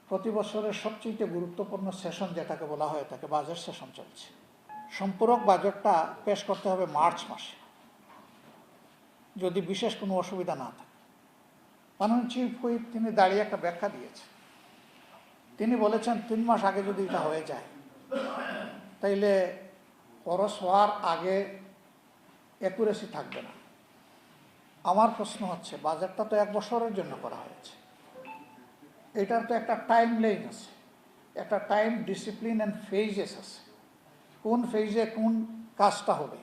প্রতি বছরের সবচেয়ে গুরুত্বপূর্ণ সেশন যেটাকে বলা হয় তাকে বাজেট সেশন চলছে। সম্পূরক বাজেটটা পেশ করতে হবে মার্চ মাসে, যদি বিশেষ কোনো অসুবিধা না থাকে। মাননীয় চিফ হুইপ তিনি দাঁড়িয়ে একটা ব্যাখ্যা দিয়েছেন। তিনি বলেছেন 3 মাস আগে যদি এটা হয়ে যায় তাইলে খরচ হওয়ার আগে অ্যাকুরেসি থাকবে না। আমার প্রশ্ন হচ্ছে, বাজেটটা তো 1 বছরের জন্য করা হয়েছে, এটার তো একটা টাইম লাইন আছে, একটা টাইম ডিসিপ্লিন অ্যান্ড ফেজেস আছে। কোন ফেজে কোন কাজটা হবে,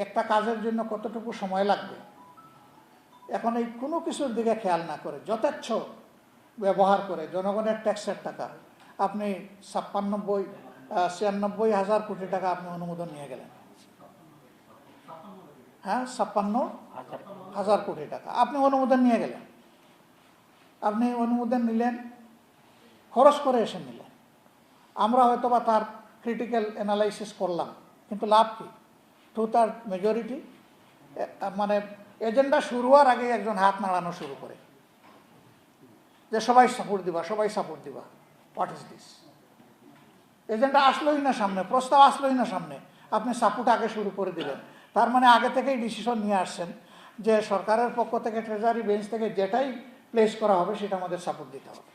একটা কাজের জন্য কতটুকু সময় লাগবে, এখন এই কোনো কিছুর দিকে খেয়াল না করে যথেচ্ছ ব্যবহার করে জনগণের ট্যাক্সের টাকা আপনি 96,000 কোটি টাকা আপনি অনুমোদন নিয়ে গেলেন। হ্যাঁ, 56,000 কোটি টাকা আপনি অনুমোদন নিয়ে গেলেন। আপনি অনুমোদন নিলেন, খরচ করে এসে নিলেন। আমরা হয়তো বা তার ক্রিটিক্যাল অ্যানালাইসিস করলাম, কিন্তু লাভ কি? 2/3 মেজরিটি, মানে এজেন্ডা শুরু হওয়ার আগে একজন হাত নাড়ানো শুরু করে যে সবাই সাপোর্ট দিবা, সবাই সাপোর্ট দিবা। What is this? এজেন্ডা আসলোই না সামনে, প্রস্তাব আসলোই না সামনে, আপনি সাপোর্ট আগে শুরু করে দিলেন। তার মানে আগে থেকেই ডিসিশন নিয়ে আসছেন যে সরকারের পক্ষ থেকে, ট্রেজারি বেঞ্চ থেকে যেটাই প্লেস করা হবে সেটা আমাদের সাপোর্ট দিতে হবে।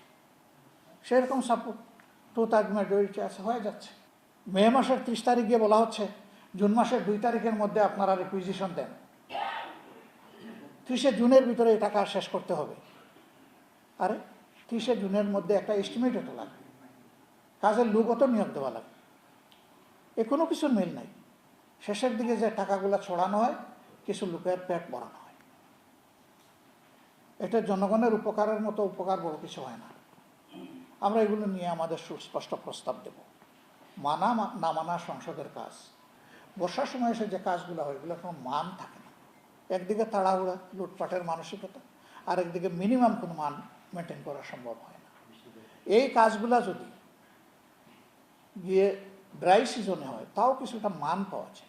সেরকম সাপোর্ট 2/3 মেজরিটি আছে, হয়ে যাচ্ছে। মে মাসের 30 তারিখ গিয়ে বলা হচ্ছে জুন মাসের 2 তারিখের মধ্যে আপনারা রিকুইজিশন দেন, 30 জুনের ভিতরে এই টাকা শেষ করতে হবে। আরে 30 জুনের মধ্যে একটা এস্টিমেট এটা লাগবে, কাজের লোকও তো নিয়োগ দেওয়া লাগবে। এ কোনো কিছুর মিল নাই। শেষের দিকে যে টাকাগুলো ছড়ানো হয়, কিছু লোকের পেট ভরানো হয়। এটা জনগণের উপকারের মতো উপকার বড় কিছু হয় না। আমরা এগুলো নিয়ে আমাদের সুস্পষ্ট প্রস্তাব দেব। মানা না মানা সংসদের কাজ। বর্ষার সময় এসে যে কাজগুলো হয় এগুলো কোনো মান থাকে না। একদিকে তাড়াহুড়া, লুটপাটের মানসিকতা, আর একদিকে মিনিমাম কোনো মান মেনটেন করা সম্ভব হয় না। এই কাজগুলা যদি গিয়ে ড্রাই সিজনে হয় তাও কিছুটা মান পাওয়া যায়।